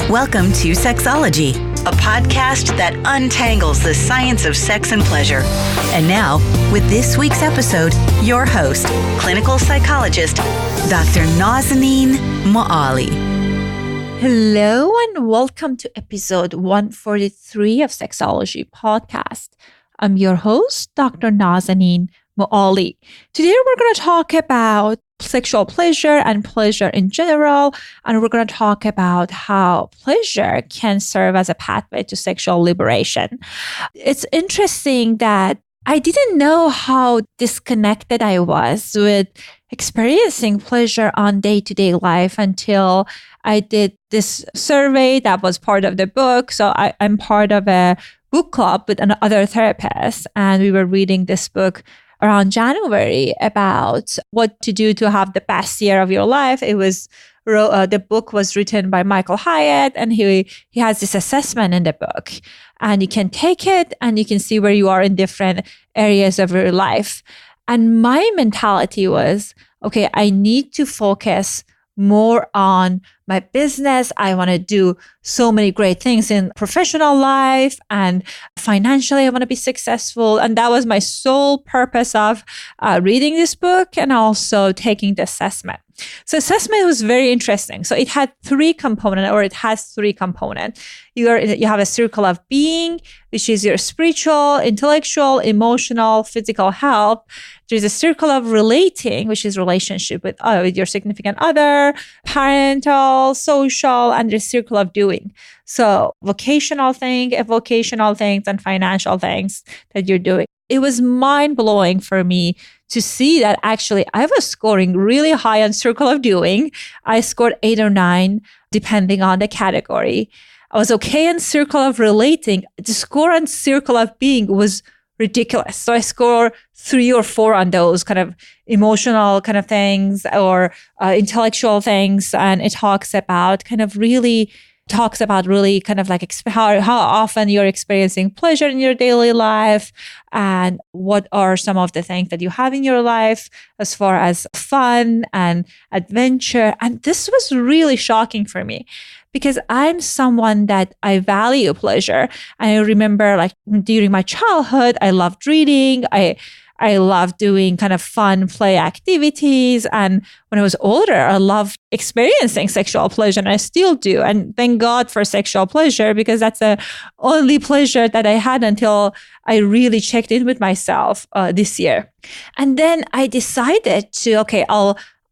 Welcome to Sexology, a podcast that untangles the science of sex and pleasure. And now, with this week's episode, your host, clinical psychologist, Dr. Nazanin Moali. Hello and welcome to episode 143 of Sexology Podcast. I'm your host, Dr. Nazanin Moali. Today we're going to talk about sexual pleasure and pleasure in general, and we're going to talk about how pleasure can serve as a pathway to sexual liberation. It's interesting that I didn't know how disconnected I was with experiencing pleasure on day-to-day life until I did this survey that was part of the book. So I'm part of a book club with another therapist, and we were reading this book around January about what to do to have the best year of your life. The book was written by Michael Hyatt, and he has this assessment in the book, and you can take it and you can see where you are in different areas of your life. And my mentality was, okay, I need to focus more on my business. I want to do so many great things in professional life, and financially I want to be successful. And that was my sole purpose of reading this book and also taking the assessment. So assessment was very interesting. So it has three components. You have a circle of being, which is your spiritual, intellectual, emotional, physical health. There's a circle of relating, which is relationship with your significant other, parental, social, and the circle of doing. So vocational things, and financial things that you're doing. It was mind-blowing for me to see that actually I was scoring really high on circle of doing. I scored 8 or 9, depending on the category. I was okay in circle of relating. The score on circle of being was ridiculous. So I score 3 or 4 on those kind of emotional kind of things or intellectual things. And it talks about really kind of like how often you're experiencing pleasure in your daily life and what are some of the things that you have in your life as far as fun and adventure. And this was really shocking for me because I'm someone that I value pleasure. I remember like during my childhood, I loved reading. I loved doing kind of fun play activities. And when I was older, I loved experiencing sexual pleasure, and I still do. And thank God for sexual pleasure, because that's the only pleasure that I had until I really checked in with myself this year. And then I decided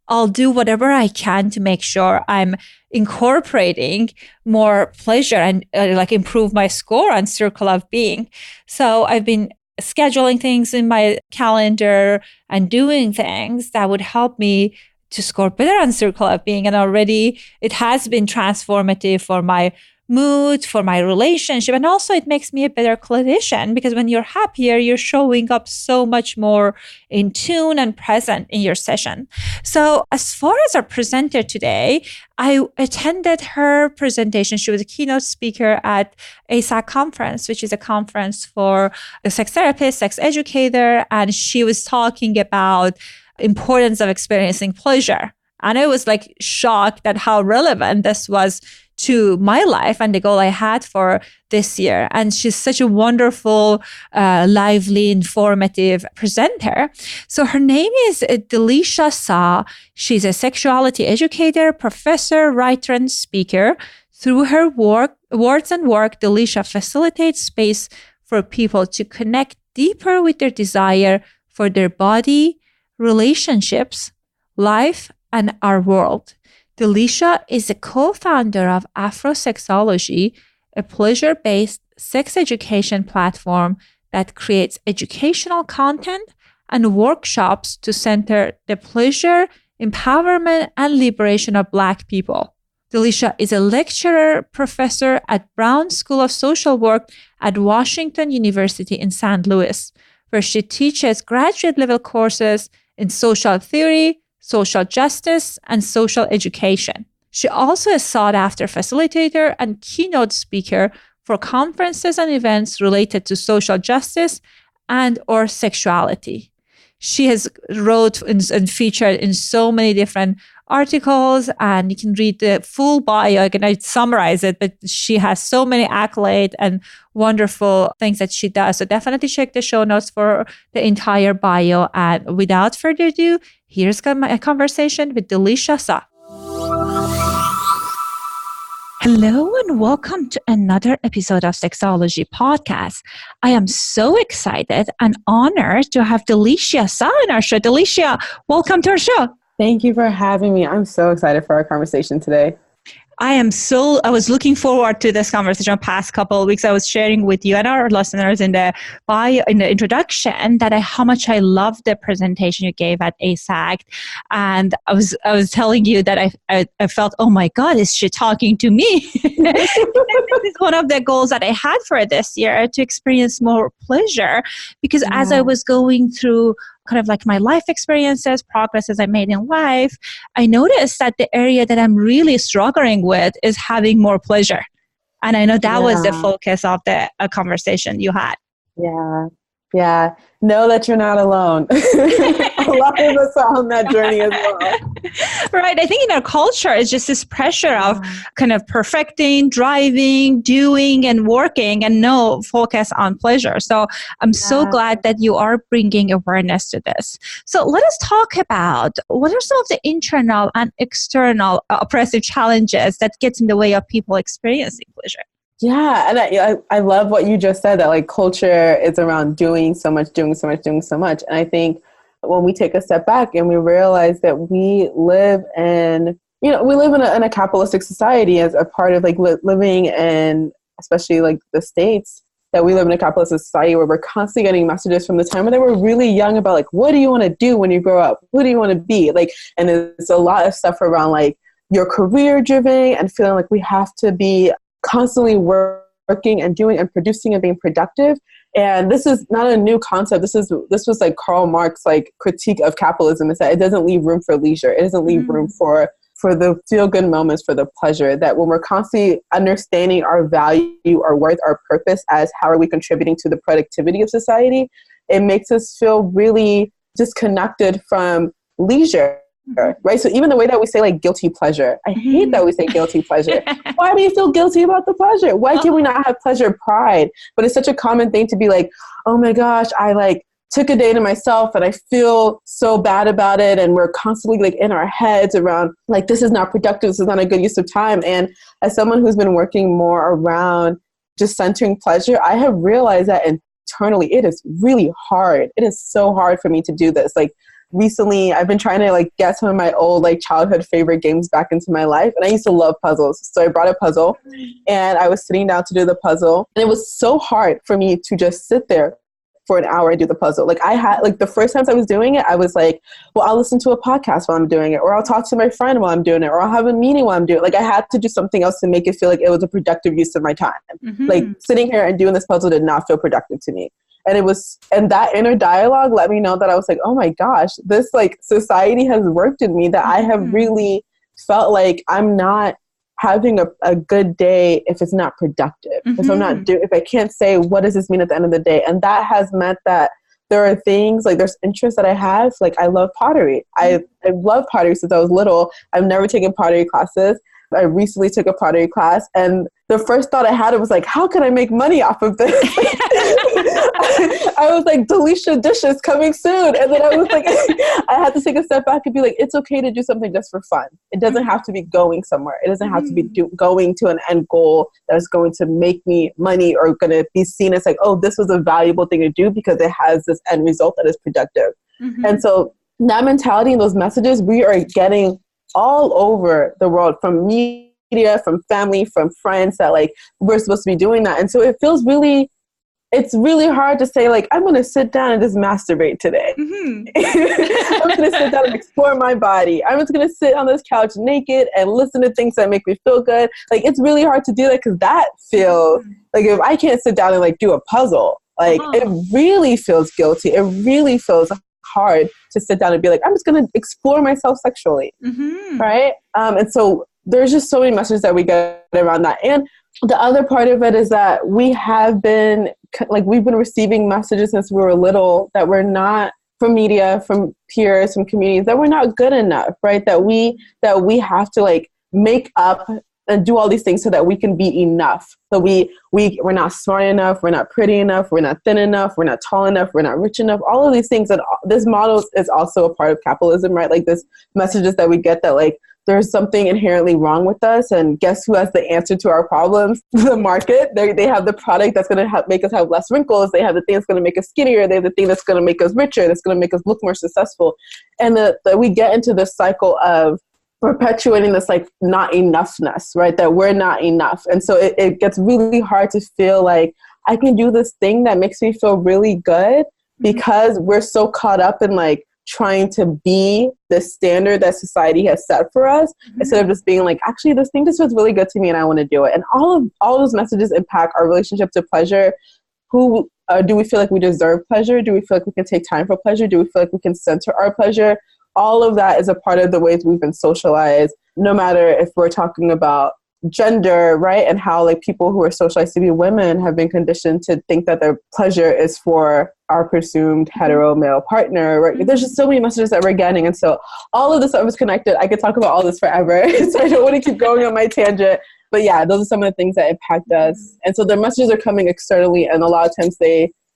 I'll do whatever I can to make sure I'm incorporating more pleasure and improve my score on circle of being. So I've been scheduling things in my calendar and doing things that would help me to score better on circle of being. And already it has been transformative for my mood, for my relationship. And also it makes me a better clinician, because when you're happier, you're showing up so much more in tune and present in your session. So as far as our presenter today, I attended her presentation. She was a keynote speaker at ASAH conference, which is a conference for a sex therapist, sex educator. And she was talking about importance of experiencing pleasure. And I was like shocked at how relevant this was to my life and the goal I had for this year. And she's such a wonderful, lively, informative presenter. So her name is Dalychia Saah. She's a sexuality educator, professor, writer, and speaker. Through her words and work, Dalychia facilitates space for people to connect deeper with their desire for their body, relationships, life, and our world. Dalychia is a co-founder of Sexology, a pleasure-based sex education platform that creates educational content and workshops to center the pleasure, empowerment, and liberation of Black people. Dalychia is a lecturer, professor at Brown School of Social Work at Washington University in St. Louis, where she teaches graduate-level courses in social theory, social justice, and social education. She also is a sought-after facilitator and keynote speaker for conferences and events related to social justice and or sexuality. She has wrote and featured in so many different articles, and you can read the full bio. I can summarize it, but she has so many accolades and wonderful things that she does. So definitely check the show notes for the entire bio. And without further ado, here's my conversation with Dalychia Saah. Hello and welcome to another episode of Sexology Podcast. I am so excited and honored to have Dalychia Saah in our show. Dalychia, welcome to our show. Thank you for having me. I'm so excited for our conversation today. I was looking forward to this conversation past couple of weeks. I was sharing with you and our listeners in the bio, in the introduction, that how much I loved the presentation you gave at ASAC. And I was telling you that I felt, oh my God, is she talking to me? This is one of the goals that I had for this year, to experience more pleasure. Because as I was going through kind of like my life experiences, progresses I made in life, I noticed that the area that I'm really struggling with is having more pleasure. And I know that was the focus of the conversation you had. Yeah. Know that you're not alone. A lot of us are on that journey as well. Right. I think in our culture, it's just this pressure of kind of perfecting, driving, doing, and working, and no focus on pleasure. So I'm so glad that you are bringing awareness to this. So let us talk about what are some of the internal and external oppressive challenges that gets in the way of people experiencing pleasure. Yeah. And I love what you just said, that like culture is around doing so much. And I think when we take a step back and we realize that we live in a capitalistic society, as a part of like living in, especially like the States, that we live in a capitalistic society where we're constantly getting messages from the time when they were really young about like, what do you want to do when you grow up? Who do you want to be? Like, and there's a lot of stuff around like your career driven and feeling like we have to be constantly working and doing and producing and being productive. And this is not a new concept. This was like Karl Marx like critique of capitalism, is that it doesn't leave room for leisure. It doesn't leave room for the feel-good moments, for the pleasure. That when we're constantly understanding our value, our worth, our purpose as how are we contributing to the productivity of society, it makes us feel really disconnected from leisure. Right. So even the way that we say like guilty pleasure, I hate that we say guilty pleasure. Why do you feel guilty about the pleasure? Why can we not have pleasure pride? But it's such a common thing to be like, oh my gosh, I like took a day to myself and I feel so bad about it. And we're constantly like in our heads around like, this is not productive. This is not a good use of time. And as someone who's been working more around just centering pleasure, I have realized that internally it is really hard. It is so hard for me to do this. Like, recently, I've been trying to like get some of my old like childhood favorite games back into my life. And I used to love puzzles. So I brought a puzzle and I was sitting down to do the puzzle. And it was so hard for me to just sit there for an hour and do the puzzle. Like I had, like the first times I was doing it, I was like, well, I'll listen to a podcast while I'm doing it, or I'll talk to my friend while I'm doing it, or I'll have a meeting while I'm doing it. Like I had to do something else to make it feel like it was a productive use of my time. Like sitting here and doing this puzzle did not feel productive to me. And that inner dialogue let me know that I was like, oh my gosh, this like society has worked in me, that I have really felt like I'm not having a good day if it's not productive. If I can't say, what does this mean at the end of the day? And that has meant that there are things like there's interests that I have. Like I love pottery. I love pottery since I was little. I've never taken pottery classes. I recently took a pottery class, and the first thought I had was like, how can I make money off of this? I was like, Dalychia dishes coming soon. And then I was like, I had to take a step back and be like, it's okay to do something just for fun. It doesn't have to be going somewhere. It doesn't have to be going to an end goal that is going to make me money or going to be seen as like, oh, this was a valuable thing to do because it has this end result that is productive. And so that mentality and those messages we are getting all over the world, from media, from family, from friends, that like we're supposed to be doing that. And so it feels really, it's really hard to say like, I'm going to sit down and just masturbate today. I'm going to sit down and explore my body. I'm just going to sit on this couch naked and listen to things that make me feel good. Like it's really hard to do that, because that feels like, if I can't sit down and like do a puzzle, like it really feels guilty. It really feels hard to sit down and be like, I'm just going to explore myself sexually. Right. And so there's just so many messages that we get around that. And the other part of it is that we've been receiving messages since we were little that we're not from media, from peers, from communities, that we're not good enough, right? That we have to like make up and do all these things so that we can be enough. So we're not smart enough, we're not pretty enough, we're not thin enough, we're not tall enough, we're not rich enough. All of these things, that this model is also a part of capitalism, right? Like this messages that we get that like there's something inherently wrong with us, and guess who has the answer to our problems? The market. They have the product that's going to make us have less wrinkles. They have the thing that's going to make us skinnier. They have the thing that's going to make us richer. That's going to make us look more successful. And we get into this cycle of perpetuating this like not enoughness, right? That we're not enough. And so it gets really hard to feel like I can do this thing that makes me feel really good, because we're so caught up in like trying to be the standard that society has set for us, instead of just being like, actually, this thing just feels really good to me and I want to do it. And all of those messages impact our relationship to pleasure. Do we feel like we deserve pleasure? Do we feel like we can take time for pleasure? Do we feel like we can center our pleasure? All of that is a part of the ways we've been socialized, no matter if we're talking about gender, right? And how like people who are socialized to be women have been conditioned to think that their pleasure is for our presumed hetero male partner, right? There's just so many messages that we're getting. And so all of this stuff is connected. I could talk about all this forever. So I don't want to keep going on my tangent. But yeah, those are some of the things that impact us. And so the messages are coming externally. And a lot of times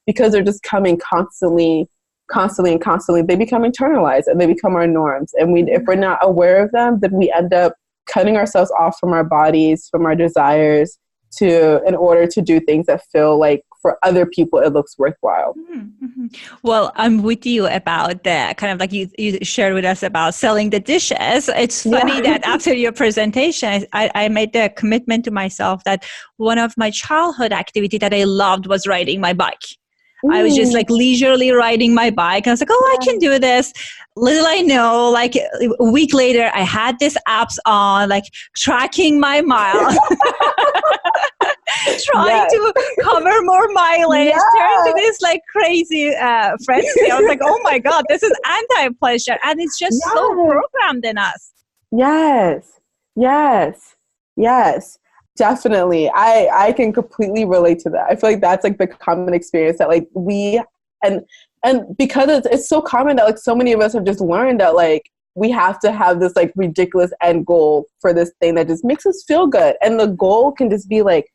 because they're just coming constantly, they become internalized and they become our norms. And if we're not aware of them, then we end up cutting ourselves off from our bodies, from our desires, in order to do things that feel like for other people it looks worthwhile. Well, I'm with you about the kind of like you shared with us about selling the dishes. It's funny that after your presentation, I made the commitment to myself that one of my childhood activity that I loved was riding my bike. I was just like leisurely riding my bike. I was like, oh, I can do this. Little I know, like a week later, I had these apps on, like tracking my miles, trying to cover more mileage, turned to this like crazy frenzy. I was like, oh my God, this is anti-pleasure. And it's just so programmed in us. Yes. Definitely. I can completely relate to that. I feel like that's like the common experience that like and because it's so common that like so many of us have just learned that like we have to have this like ridiculous end goal for this thing that just makes us feel good. And the goal can just be like,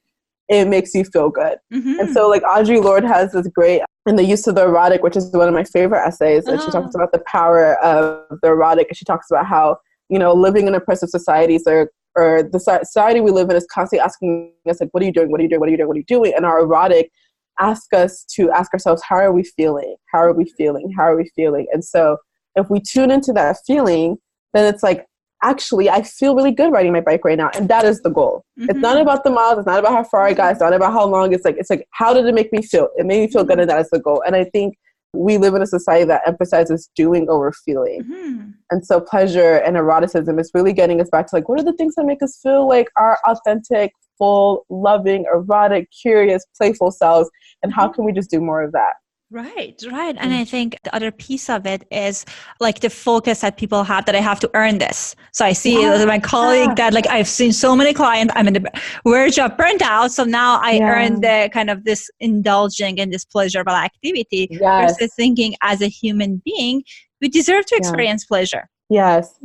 it makes you feel good. And so like Audre Lorde has this great, in the use of the erotic, which is one of my favorite essays, and she talks about the power of the erotic. And she talks about how, living in oppressive societies or the society we live in is constantly asking us, like, what are you doing? What are you doing? What are you doing? What are you doing? And our erotic asks us to ask ourselves, how are we feeling? How are we feeling? How are we feeling? And so if we tune into that feeling, then it's like, actually, I feel really good riding my bike right now. And that is the goal. It's not about the miles. It's not about how far I got. It's not about how long. It's like, how did it make me feel? It made me feel good. And that is the goal. And I think we live in a society that emphasizes doing over feeling. And so pleasure and eroticism is really getting us back to like, what are the things that make us feel like our authentic, full, loving, erotic, curious, playful selves? And how can we just do more of that? Right. And I think the other piece of it is like the focus that people have that I have to earn this. So I see my colleague that like I've seen so many clients, I'm in the verge of burnt out. So now I earn the kind of this indulging in this pleasurable activity versus thinking as a human being, we deserve to experience pleasure. Yes.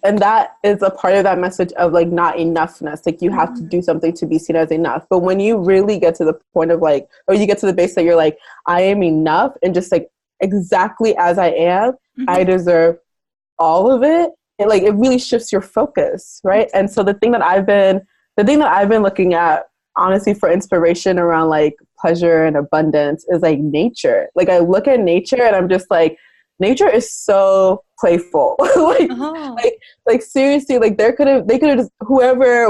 And that is a part of that message of like not enoughness. Like you have to do something to be seen as enough. But when you really get to the point of like, or you get to the base that you're like, I am enough and just like exactly as I am, I deserve all of it. And like, it really shifts your focus. Right. And so the thing that I've been looking at, honestly, for inspiration around like pleasure and abundance is like nature. Like I look at nature and I'm just like, nature is so playful. like seriously, like they could have just whatever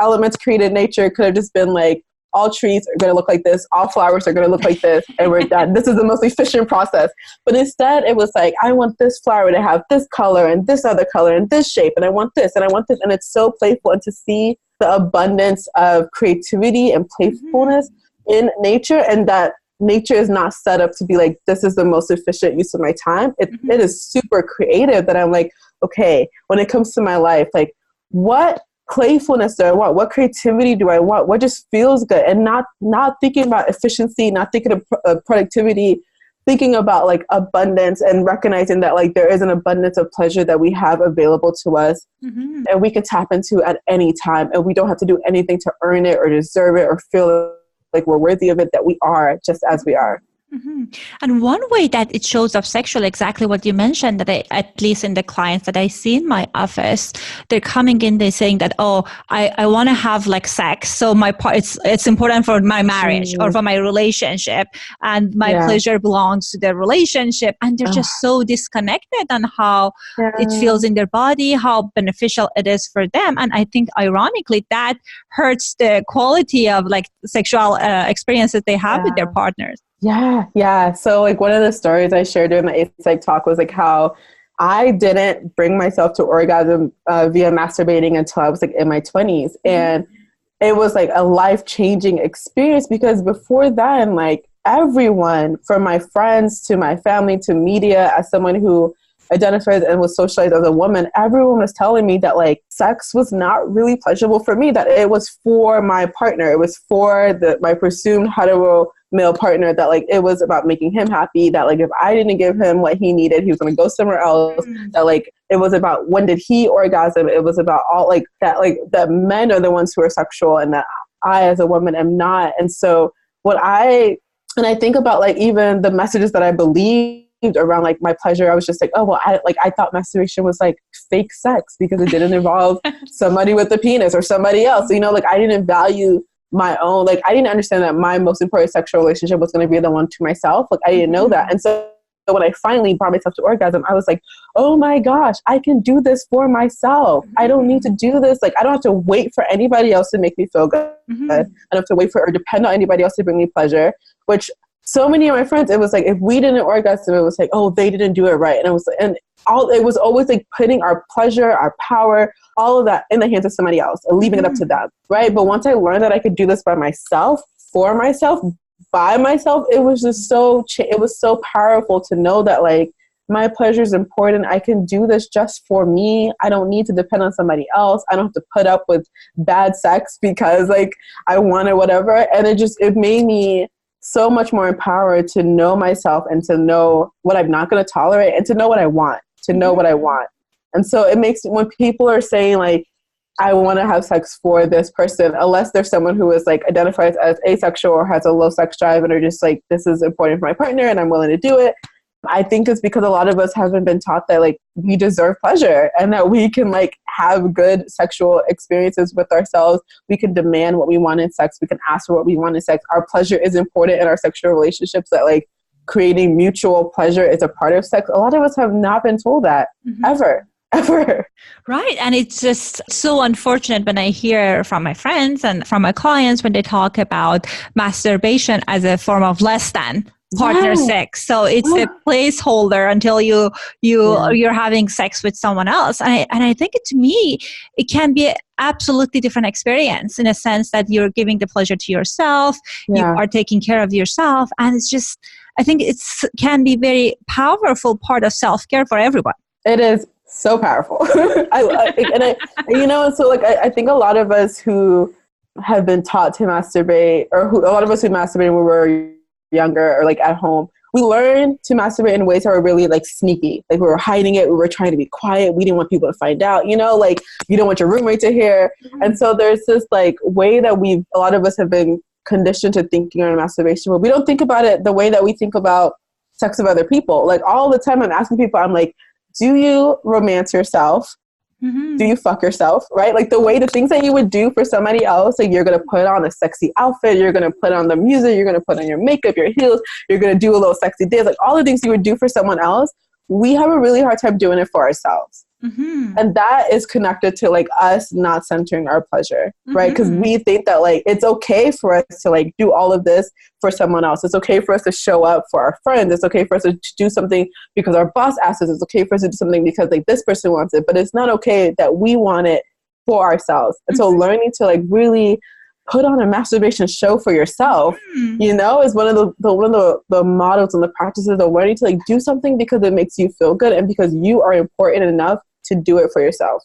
elements created nature could have just been like, all trees are going to look like this, all flowers are going to look like this, and we're done. This is the most efficient process. But instead it was like, I want this flower to have this color and this other color and this shape, and I want this and I want this. And it's so playful. And to see the abundance of creativity and playfulness in nature, and that nature is not set up to be like, this is the most efficient use of my time. It is super creative that I'm like, okay, when it comes to my life, like what playfulness do I want? What creativity do I want? What just feels good? And not thinking about efficiency, not thinking of productivity, thinking about like abundance and recognizing that like there is an abundance of pleasure that we have available to us and we can tap into at any time, and we don't have to do anything to earn it or deserve it or feel like we're worthy of it, that we are just as we are. And one way that it shows up sexually, exactly what you mentioned, that at least in the clients that I see in my office, they're coming in, they're saying that, oh, I want to have like sex. So it's important for my marriage or for my relationship, and my pleasure belongs to the relationship. And they're just so disconnected on how it feels in their body, how beneficial it is for them. And I think ironically, that hurts the quality of like sexual experiences they have with their partners. Yeah. So like one of the stories I shared during the ASEC talk was like how I didn't bring myself to orgasm via masturbating until I was like in my 20s. And it was like a life-changing experience, because before then, like everyone from my friends to my family to media, as someone who identified and was socialized as a woman, everyone was telling me that like sex was not really pleasurable for me, that it was for my partner. It was for my presumed hetero male partner, that like it was about making him happy, that like if I didn't give him what he needed, he was going to go somewhere else, that like it was about when did he orgasm, it was about all like that men are the ones who are sexual and that I as a woman am not. And so I think about like even the messages that I believed around like my pleasure, I was just like, oh well, I thought masturbation was like fake sex because it didn't involve somebody with a penis or somebody else, you know, like I didn't value my own, like I didn't understand that my most important sexual relationship was going to be the one to myself. Like I didn't know that. And so when I finally brought myself to orgasm, I was like, oh my gosh, I can do this for myself. I don't need to do this. Like I don't have to wait for anybody else to make me feel good. I don't have to wait for or depend on anybody else to bring me pleasure, which so many of my friends, it was like, if we didn't orgasm, it was like, oh, they didn't do it right. And it was always like putting our pleasure, our power, all of that in the hands of somebody else and leaving it up to them. Right. But once I learned that I could do this by myself, for myself, by myself, it was just it was so powerful to know that like my pleasure is important. I can do this just for me. I don't need to depend on somebody else. I don't have to put up with bad sex because like I want or whatever. And it made me so much more empowered to know myself and to know what I'm not going to tolerate and to know what I want, And so it makes, when people are saying like, I want to have sex for this person, unless there's someone who is like identifies as asexual or has a low sex drive and are just like, this is important for my partner and I'm willing to do it. I think it's because a lot of us haven't been taught that like we deserve pleasure and that we can like have good sexual experiences with ourselves. We can demand what we want in sex. We can ask for what we want in sex. Our pleasure is important in our sexual relationships, that like creating mutual pleasure is a part of sex. A lot of us have not been told that ever. Right. And it's just so unfortunate when I hear from my friends and from my clients when they talk about masturbation as a form of less than partner sex. So it's a placeholder until you're having sex with someone else. And I think to me, it can be an absolutely different experience in a sense that you're giving the pleasure to yourself. You are taking care of yourself. And it's just, I think can be very powerful part of self-care for everyone. It is so powerful. I think a lot of us who have been taught to masturbate, or a lot of us who masturbated when we were younger or like at home, we learned to masturbate in ways that were really like sneaky. Like we were hiding it. We were trying to be quiet. We didn't want people to find out, you know, like you don't want your roommate to hear. And so there's this like way that a lot of us have been conditioned to thinking around masturbation, but we don't think about it the way that we think about sex with other people. Like all the time I'm asking people, I'm like, do you romance yourself? Do you fuck yourself? Right? Like the things that you would do for somebody else, like you're going to put on a sexy outfit, you're going to put on the music, you're going to put on your makeup, your heels, you're going to do a little sexy dance, like all the things you would do for someone else, we have a really hard time doing it for ourselves. And that is connected to like us not centering our pleasure, right? Because we think that like it's okay for us to like do all of this for someone else. It's okay for us to show up for our friends. It's okay for us to do something because our boss asked us. It's okay for us to do something because like this person wants it, but it's not okay that we want it for ourselves. And so learning to like really put on a masturbation show for yourself, you know, is one of the models and the practices of learning to like do something because it makes you feel good and because you are important enough to do it for yourself.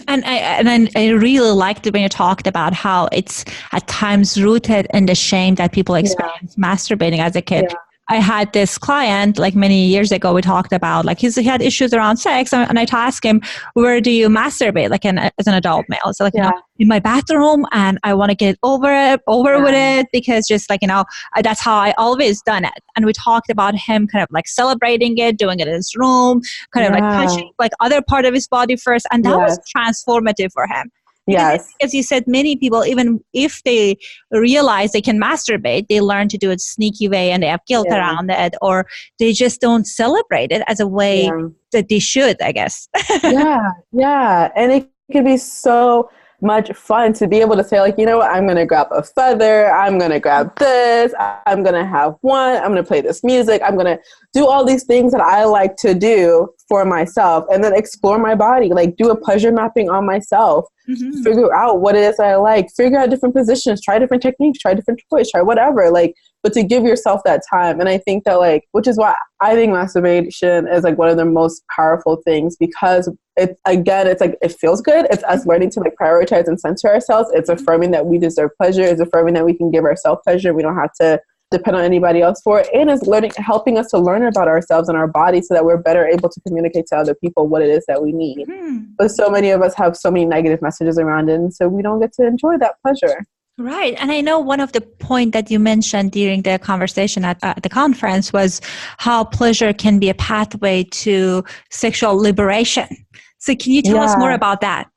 And I really liked it when you talked about how it's at times rooted in the shame that people experience masturbating as a kid. I had this client like many years ago, we talked about like he had issues around sex, and I asked him, where do you masturbate like as an adult male? So like, in my bathroom, and I want to get over with it, because just like, that's how I always done it. And we talked about him kind of like celebrating it, doing it in his room, kind of like touching like other part of his body first. And that was transformative for him. Because as you said, many people, even if they realize they can masturbate, they learn to do it sneaky way and they have guilt around it, or they just don't celebrate it as a way that they should, I guess. And it can be so much fun to be able to say like, you know what, I'm going to grab a feather, I'm going to grab this, I'm going to have one, I'm going to play this music, I'm going to do all these things that I like to do for myself, and then explore my body, like do a pleasure mapping on myself, figure out what it is I like, figure out different positions, try different techniques, try different toys, try whatever, like, but to give yourself that time. And I think that like, which is why I think masturbation is like one of the most powerful things, because it's like, it feels good. It's us learning to like prioritize and center ourselves. It's affirming that we deserve pleasure. It's affirming that we can give ourselves pleasure. We don't have to depend on anybody else for it. And it's helping us to learn about ourselves and our body so that we're better able to communicate to other people what it is that we need. But so many of us have so many negative messages around it, and so we don't get to enjoy that pleasure. Right. And I know one of the points that you mentioned during the conversation at the conference was how pleasure can be a pathway to sexual liberation. So can you tell us more about that?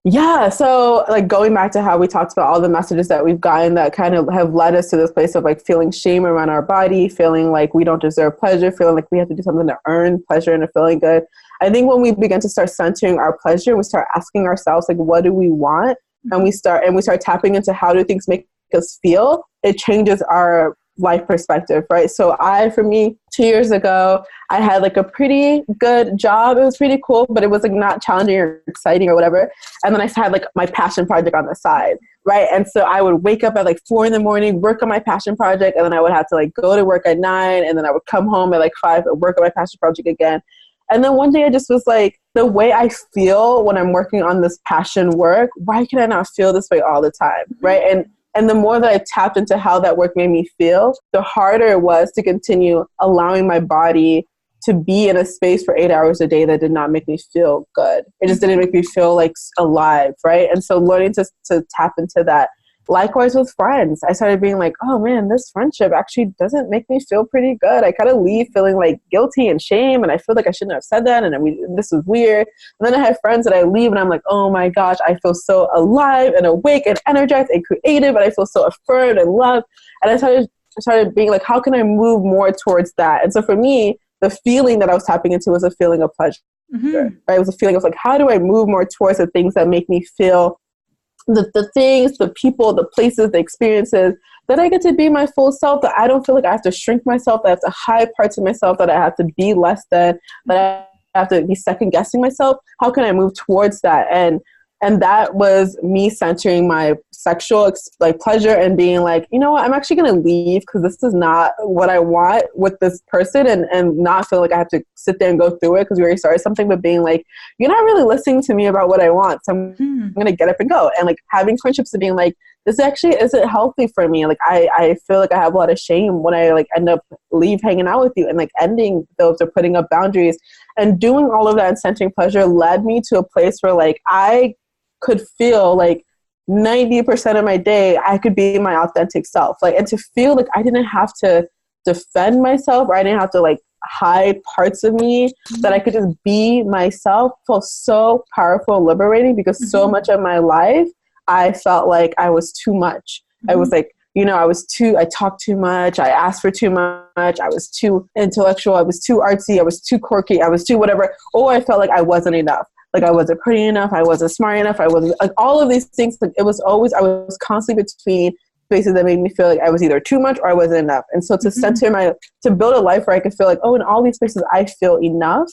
Yeah. So like going back to how we talked about all the messages that we've gotten that kind of have led us to this place of like feeling shame around our body, feeling like we don't deserve pleasure, feeling like we have to do something to earn pleasure and to feeling good. I think when we begin to start centering our pleasure, we start asking ourselves, like, what do we want? And we start tapping into how do things make us feel, it changes our life perspective, right? So for me, 2 years ago, I had like a pretty good job. It was pretty cool, but it was like not challenging or exciting or whatever. And then I had like my passion project on the side, right? And so I would wake up at like 4 a.m, work on my passion project, and then I would have to like go to work at 9, and then I would come home at like 5 and work on my passion project again. And then one day I just was like, the way I feel when I'm working on this passion work, why can I not feel this way all the time, right? And the more that I tapped into how that work made me feel, the harder it was to continue allowing my body to be in a space for 8 hours a day that did not make me feel good. It just didn't make me feel like alive, right? And so learning to tap into that. Likewise with friends, I started being like, oh man, this friendship actually doesn't make me feel pretty good. I kind of leave feeling like guilty and shame, and I feel like I shouldn't have said that, and this is weird. And then I have friends that I leave and I'm like, oh my gosh, I feel so alive and awake and energized and creative, and I feel so affirmed and loved. And I started being like, how can I move more towards that? And so for me, the feeling that I was tapping into was a feeling of pleasure. Right? It was a feeling of like, how do I move more towards the things that make me feel the things, the people, the places, the experiences, that I get to be my full self, that I don't feel like I have to shrink myself, that I have to hide parts of myself, that I have to be less than, that I have to be second guessing myself. How can I move towards that? And that was me centering my sexual pleasure and being like, you know what, I'm actually going to leave because this is not what I want with this person, and not feel like I have to sit there and go through it because we already started something, but being like, you're not really listening to me about what I want. So I'm going to get up and go. And like having friendships and being like, this actually isn't healthy for me. Like I feel like I have a lot of shame when I like end up hanging out with you, and like ending those or putting up boundaries, and doing all of that and centering pleasure led me to a place where like I could feel like 90% of my day I could be my authentic self, like, and to feel like I didn't have to defend myself, or I didn't have to like hide parts of me, that I could just be myself, felt so powerful and liberating, because so much of my life I felt like I was too much. I was like, I talked too much, I asked for too much, I was too intellectual, I was too artsy, I was too quirky, I was too whatever, or I felt like I wasn't enough. Like I wasn't pretty enough, I wasn't smart enough, I wasn't, like all of these things. Like it was always, I was constantly between spaces that made me feel like I was either too much or I wasn't enough. And so to build a life where I could feel like, oh, in all these spaces I feel enough,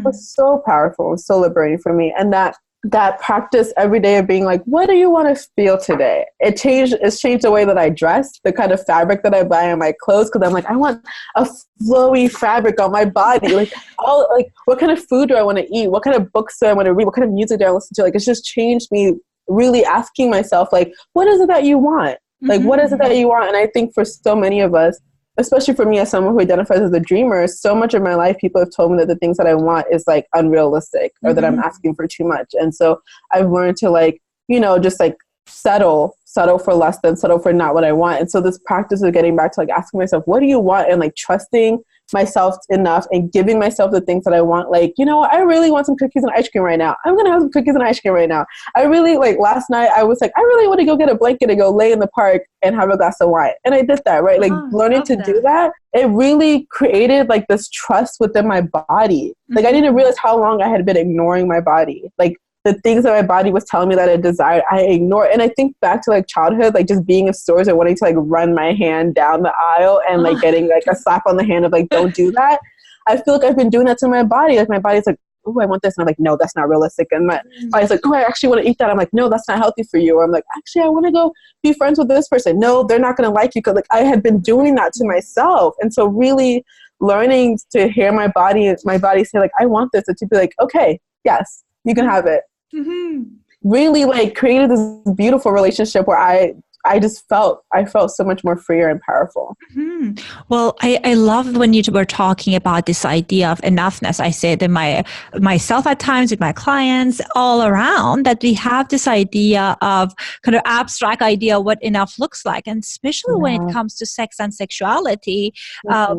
was so powerful and so liberating for me. And that practice every day of being like, what do you want to feel today? It's changed the way that I dress, the kind of fabric that I buy on my clothes, because I'm like, I want a flowy fabric on my body. Like what kind of food do I want to eat? What kind of books do I want to read? What kind of music do I listen to? Like it's just changed me really asking myself, like, what is it that you want? Like, what is it that you want? And I think for so many of us, especially for me as someone who identifies as a dreamer, so much of my life, people have told me that the things that I want is like unrealistic or that I'm asking for too much. And so I've learned to like, you know, just like settle for less than settle for not what I want. And so this practice of getting back to like asking myself, what do you want? And like trusting myself enough and giving myself the things that I want. Like, you know, I really want some cookies and ice cream right now. I'm going to have some cookies and ice cream right now. I really like last night I was like, I really want to go get a blanket and go lay in the park and have a glass of wine. And I did that, right? Like learning to do that, it really created like this trust within my body. Like I didn't realize how long I had been ignoring my body. Like the things that my body was telling me that I desired, I ignored. And I think back to like childhood, like just being in stores and wanting to like run my hand down the aisle and like getting like a slap on the hand of like, don't do that. I feel like I've been doing that to my body. Like my body's like, oh, I want this. And I'm like, no, that's not realistic. And my body's like, oh, I actually want to eat that. I'm like, no, that's not healthy for you. Or I'm like, actually, I want to go be friends with this person. No, they're not going to like you. Cause like I had been doing that to myself. And so really learning to hear my body say like, I want this. And to be like, okay, yes, you can have it. Really like created this beautiful relationship where I felt so much more freer and powerful. Well, I love when you were talking about this idea of enoughness. I say that myself at times with my clients all around that we have this idea of kind of abstract idea what enough looks like. And especially when it comes to sex and sexuality,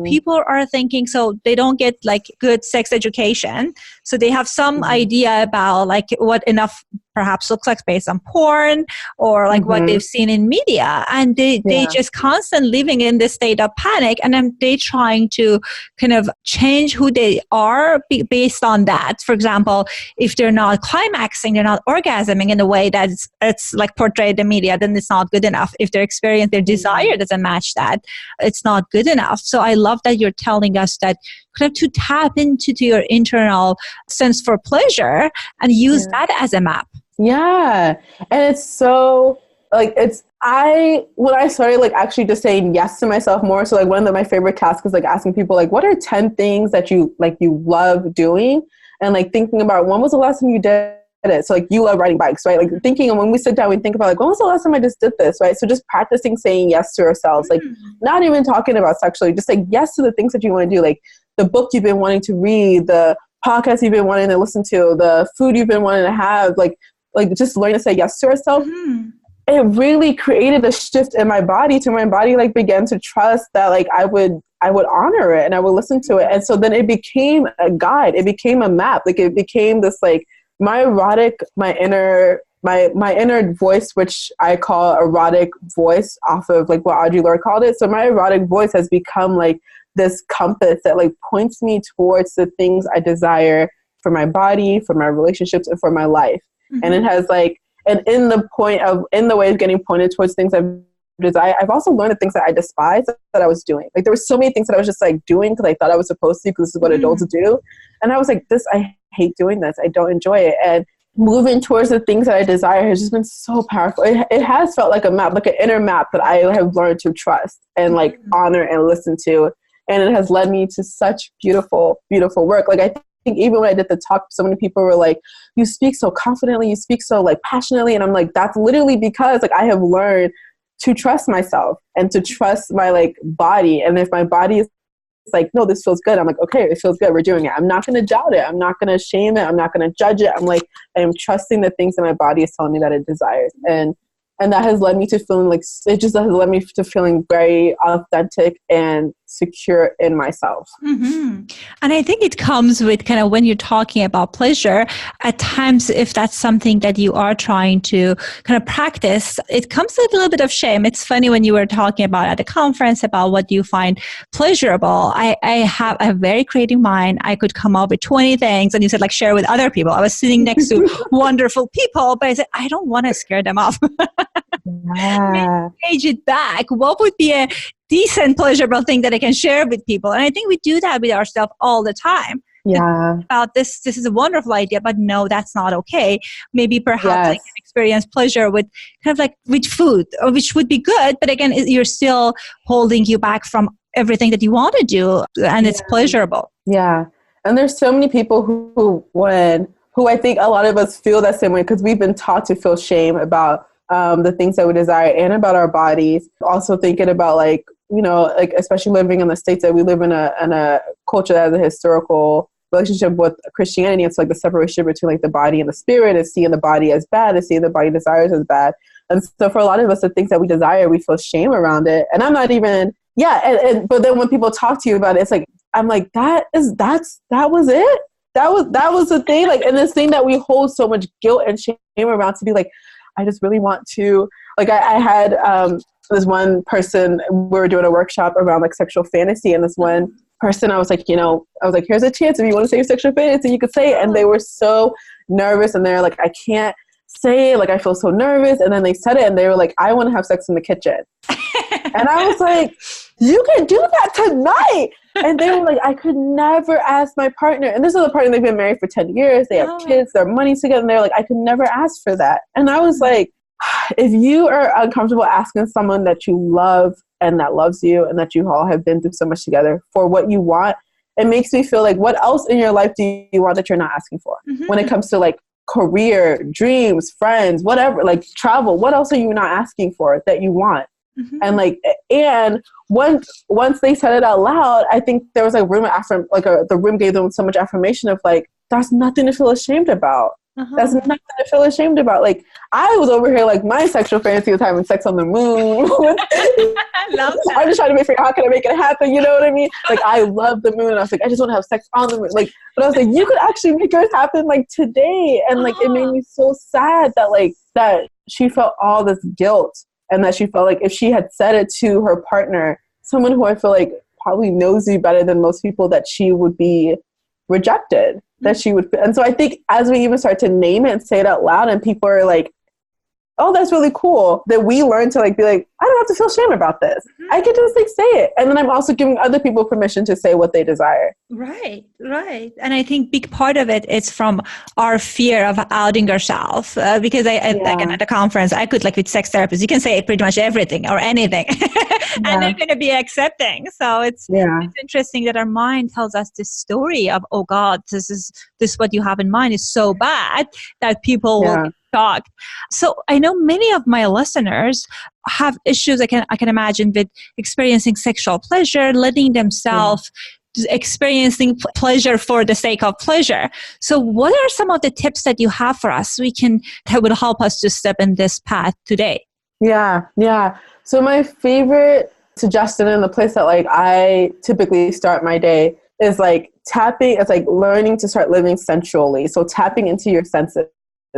people are thinking, so they don't get like good sex education. So they have some idea about like what enough perhaps looks like based on porn or like what they've seen in media. And they just constantly living in this state of panic. And then they trying to kind of change who they are based on that. For example, if they're not climaxing, they're not orgasming in a way that it's like portrayed in the media, then it's not good enough. If their experience, their desire doesn't match that, it's not good enough. So I love that you're telling us that kind of to tap into your internal sense for pleasure and use that as a map. Yeah. And it's so like, when I started like actually just saying yes to myself more. So like one of my favorite tasks is like asking people like, what are 10 things that you love doing? And like thinking about when was the last time you did it? So like you love riding bikes, right? Like thinking, and when we sit down, we think about like, when was the last time I just did this, right? So just practicing saying yes to ourselves, like not even talking about sexually, just like yes to the things that you want to do, like the book you've been wanting to read, the podcast you've been wanting to listen to, the food you've been wanting to have, like just learn to say yes to ourselves. It really created a shift in my body to my body like began to trust that like I would honor it and I would listen to it. And so then it became a guide. It became a map. Like it became this like my erotic, my inner voice, which I call erotic voice off of like what Audre Lorde called it. So my erotic voice has become like this compass that like points me towards the things I desire for my body, for my relationships, and for my life. And it has like, and in the way of getting pointed towards things I desire, I've also learned the things that I despise that I was doing. Like there were so many things that I was just like doing because I thought I was supposed to, because this is what adults do. And I was like, I hate doing this. I don't enjoy it. And moving towards the things that I desire has just been so powerful. It has felt like a map, like an inner map that I have learned to trust and like honor and listen to. And it has led me to such beautiful, beautiful work. Like I think even when I did the talk, so many people were like, you speak so confidently, you speak so like passionately. And I'm like, that's literally because like I have learned to trust myself and to trust my like body. And if my body is like, no, this feels good, I'm like, okay, it feels good, we're doing it. I'm not going to doubt it. I'm not going to shame it. I'm not going to judge it. I'm like, I am trusting the things that my body is telling me that it desires. And that has led me to feeling like, it just has led me to feeling very authentic and secure in myself. And I think it comes with kind of when you're talking about pleasure, at times, if that's something that you are trying to kind of practice, it comes with a little bit of shame. It's funny when you were talking about at a conference about what you find pleasurable. I have a very creative mind. I could come up with 20 things, and you said like share with other people. I was sitting next to wonderful people, but I said, I don't want to scare them off. Page it back. What would be a decent, pleasurable thing that I can share with people? And I think we do that with ourselves all the time. Yeah. About this is a wonderful idea, but no, that's not okay. Maybe perhaps I can experience pleasure with kind of like with food, which would be good. But again, you're still holding you back from everything that you want to do, and it's pleasurable. Yeah. And there's so many people who I think a lot of us feel that same way because we've been taught to feel shame about the things that we desire and about our bodies. Also thinking about like you know, like especially living in the States, that we live in a culture that has a historical relationship with Christianity. It's like the separation between like the body and the spirit, is seeing the body as bad, is seeing the body desires as bad. And so for a lot of us, the things that we desire, we feel shame around it. And I'm not even, but then when people talk to you about it, it's like, I'm like, that was it? That was the thing. Like, and this thing that we hold so much guilt and shame around, to be like, I just really want to, like, I had this one person, we were doing a workshop around like sexual fantasy, and this one person, I was like, here's a chance, if you want to say your sexual fantasy, you could say it. And they were so nervous, and they're like, I can't say it, like I feel so nervous. And then they said it, and they were like, I want to have sex in the kitchen. And I was like, you can do that tonight. And they were like, I could never ask my partner. And this is a partner, they've been married for 10 years. They have kids, their money's together. And they're like, I could never ask for that. And I was like, if you are uncomfortable asking someone that you love and that loves you and that you all have been through so much together for what you want, it makes me feel like, what else in your life do you want that you're not asking for? When it comes to like career, dreams, friends, whatever, like travel, what else are you not asking for that you want? And like, and once they said it out loud, I think there was like room after, like the room gave them so much affirmation of like, that's nothing to feel ashamed about. That's nothing to feel ashamed about. Like, I was over here, like, my sexual fantasy was having sex on the moon. I love that. I'm just trying to figure out how can I make it happen. You know what I mean? Like, I love the moon. I was like, I just want to have sex on the moon. Like, but I was like, you could actually make yours happen like today. And like, it made me so sad that like, that she felt all this guilt, and that she felt like if she had said it to her partner, someone who I feel like probably knows you better than most people, that she would be rejected. That she would, and so I think as we even start to name it and say it out loud, and people are like, oh, that's really cool, that we learn to like be like, I don't have to feel shame about this. I can just like say it. And then I'm also giving other people permission to say what they desire. Right. And I think big part of it is from our fear of outing ourselves. Because again, at the conference, I could, like with sex therapists, you can say pretty much everything or anything and they're going to be accepting. So it's interesting that our mind tells us this story of, oh God, this what you have in mind is so bad that people will be shocked. So I know many of my listeners have issues, I can imagine, with experiencing sexual pleasure, letting themselves experiencing pleasure for the sake of pleasure. So what are some of the tips that you have for us that would help us to step in this path today? Yeah. So my favorite suggestion, and the place that like I typically start my day, is like tapping. It's like learning to start living sensually. So tapping into your senses,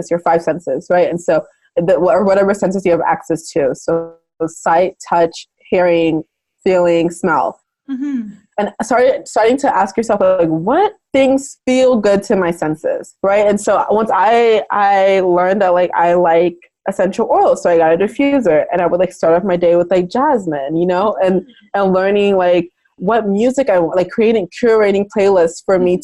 your 5 senses, right? And so or whatever senses you have access to. So sight, touch, hearing, feeling, smell. And starting to ask yourself, like, what things feel good to my senses, right? And so once I learned that, like, I like essential oils, so I got a diffuser, and I would like start off my day with like jasmine, you know, and learning like what music I want, like curating playlists for me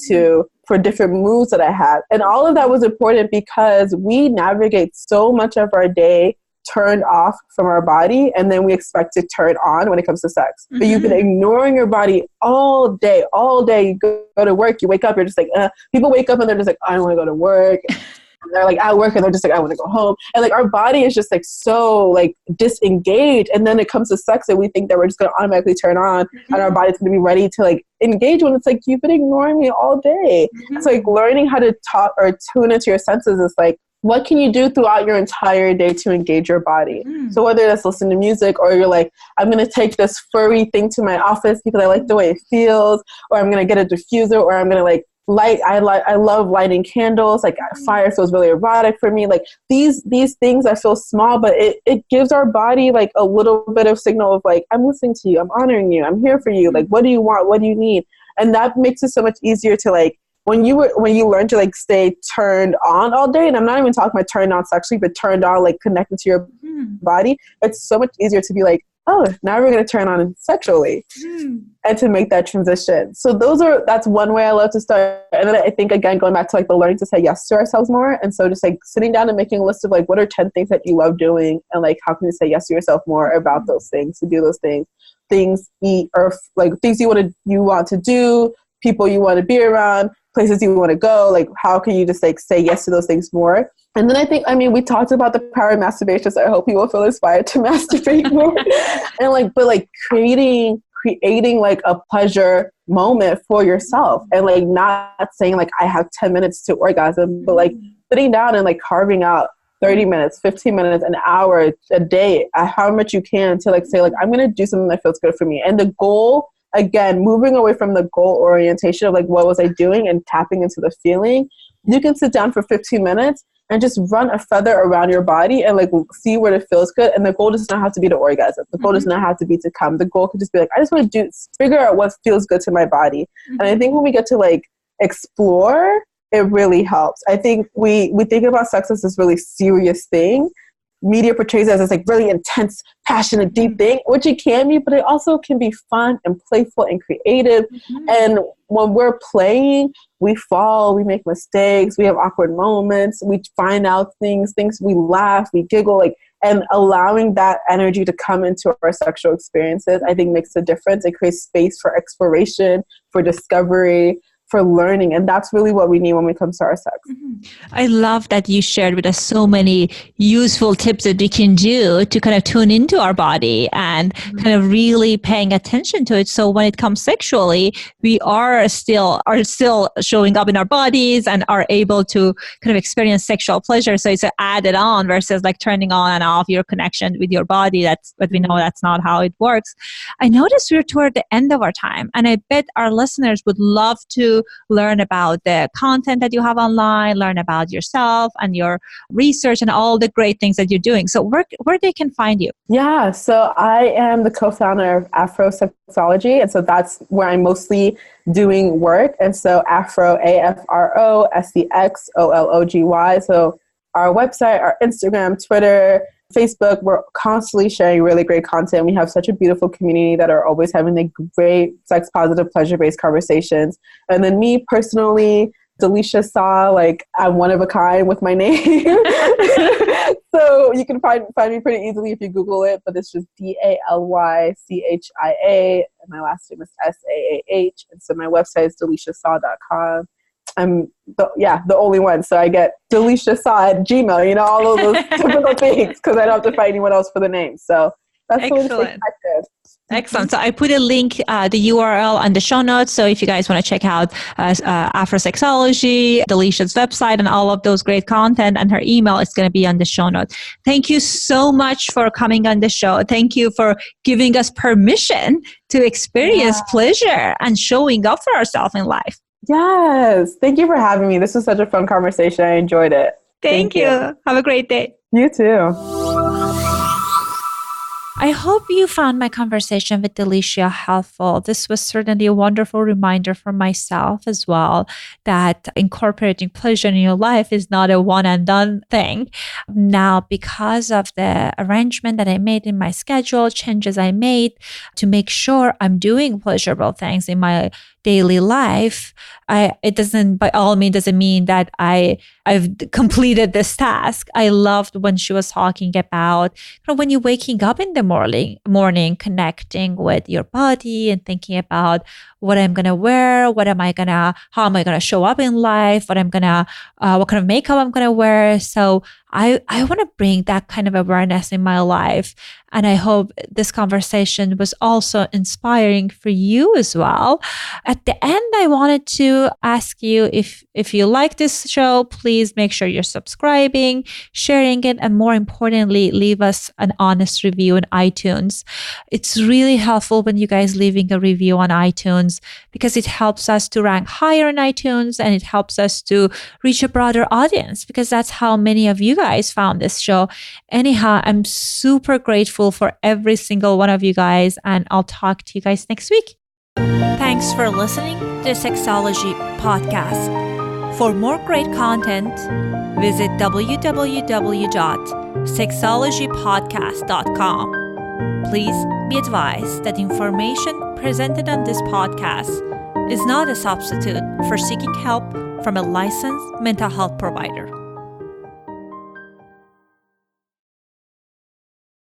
for different moods that I have. And all of that was important because we navigate so much of our day turned off from our body, and then we expect to turn on when it comes to sex. But you've been ignoring your body all day. You go to work, you wake up, you're just like, people wake up and they're just like, I don't want to go to work. And they're like at work and they're just like, I want to go home. And like our body is just like so like disengaged. And then it comes to sex and we think that we're just going to automatically turn on and our body's going to be ready to like engage, when it's like, you've been ignoring me all day. It's like learning how to talk or tune into your senses is like, what can you do throughout your entire day to engage your body? So whether that's listening to music, or you're like, I'm going to take this furry thing to my office because I like the way it feels, or I'm going to get a diffuser, or I'm going to like light. I love lighting candles. Like fire feels really erotic for me. Like these things that feel small, but it gives our body like a little bit of signal of like, I'm listening to you. I'm honoring you. I'm here for you. Like, what do you want? What do you need? And that makes it so much easier to like, when you learn to like stay turned on all day, and I'm not even talking about turned on sexually, but turned on like connected to your body, it's so much easier to be like, oh, now we're going to turn on sexually and to make that transition. So that's one way I love to start. And then I think, again, going back to like the learning to say yes to ourselves more. And so just like sitting down and making a list of like, what are 10 things that you love doing? And like, how can you say yes to yourself more about those things, to do those things, things you want to do, people you want to be around, places you want to go? Like, how can you just like say yes to those things more? And then we talked about the power of masturbation, so I hope people feel inspired to masturbate more. And but creating like a pleasure moment for yourself, and like not saying like I have 10 minutes to orgasm, but like sitting down and like carving out 30 minutes, 15 minutes, an hour, a day, how much you can to like say like, I'm going to do something that feels good for me. And the goal, again, moving away from the goal orientation of like, what was I doing, and tapping into the feeling. You can sit down for 15 minutes and just run a feather around your body and like see where it feels good. And the goal does not have to be to orgasm. The goal does not have to be to come. The goal could just be like, I just want to figure out what feels good to my body. And I think when we get to like explore, it really helps. I think we think about sex as this really serious thing. Media portrays it as this like really intense, passionate, deep thing, which it can be, but it also can be fun and playful and creative. And when we're playing, we fall, we make mistakes, we have awkward moments, we find out things, we laugh, we giggle, like, and allowing that energy to come into our sexual experiences, I think makes a difference. It creates space for exploration, for discovery, for learning. And that's really what we need when it comes to our sex. I love that you shared with us so many useful tips that we can do to kind of tune into our body and kind of really paying attention to it. So when it comes sexually, we are still showing up in our bodies and are able to kind of experience sexual pleasure. So it's added on versus like turning on and off your connection with your body. But we know that's not how it works. I noticed we're toward the end of our time, and I bet our listeners would love to learn about the content that you have online, learn about yourself and your research and all the great things that you're doing. So where they can find you? Yeah, so I am the co-founder of Afro Sexology, and so that's where I'm mostly doing work. And so Afro, AFRO, SEXOLOGY. So our website, our Instagram, Twitter, Facebook, we're constantly sharing really great content. We have such a beautiful community that are always having the great sex positive, pleasure-based conversations. And then me personally, Dalychia Saah, like I'm one of a kind with my name. So you can find me pretty easily if you Google it, but it's just DALYCHIA, and my last name is SAAH. And so my website is dalychiasaah.com. I'm the only one. So I get Dalychia Saah at Gmail, all of those typical things, because I don't have to find anyone else for the name. So that's excellent. Excellent. So I put a link, the URL on the show notes. So if you guys want to check out Afro Sexology, Dalychia's website, and all of those great content, and her email is going to be on the show notes. Thank you so much for coming on the show. Thank you for giving us permission to experience pleasure and showing up for ourselves in life. Yes. Thank you for having me. This was such a fun conversation. I enjoyed it. Thank you. Have a great day. You too. I hope you found my conversation with Dalychia helpful. This was certainly a wonderful reminder for myself as well, that incorporating pleasure in your life is not a one and done thing. Now, because of the arrangement that I made in my schedule, changes I made to make sure I'm doing pleasurable things in my daily life, it doesn't by all means doesn't mean that I've completed this task. I loved when she was talking about when you're waking up in the morning, connecting with your body and thinking about what I'm gonna wear, how am I gonna show up in life, what kind of makeup I'm gonna wear. So I want to bring that kind of awareness in my life. And I hope this conversation was also inspiring for you as well. At the end, I wanted to ask you if you like this show, please make sure you're subscribing, sharing it, and more importantly, leave us an honest review on iTunes. It's really helpful when you guys leaving a review on iTunes, because it helps us to rank higher in iTunes, and it helps us to reach a broader audience, because that's how many of you guys found this show. Anyhow, I'm super grateful for every single one of you guys, and I'll talk to you guys next week. Thanks for listening to the Sexology Podcast. For more great content, visit www.sexologypodcast.com. Please be advised that information presented on this podcast is not a substitute for seeking help from a licensed mental health provider.